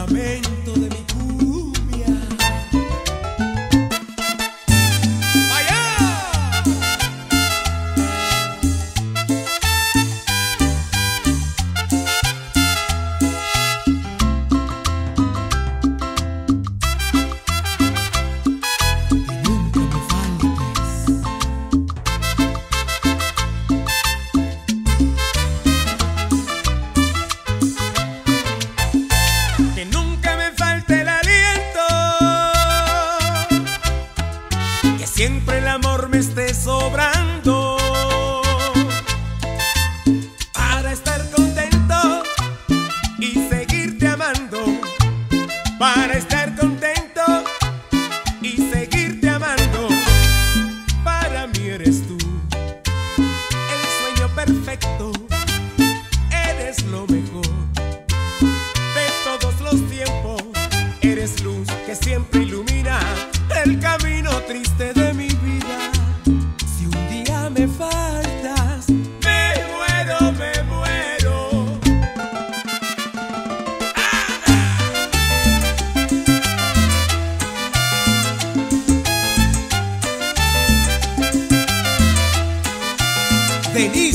lamento de mi cumbia. ¡Vaya! Que nunca me falte el aliento, que siempre el amor me esté sobrando, para estar contento y seguirte amando, para estar contento y seguirte amando. Para mí eres tú, el sueño perfecto, eres lo mejor de todos los tiempos, eres luz que siempre ilumina el camino triste de mi vida. Si un día me faltas, me muero, me muero. Denise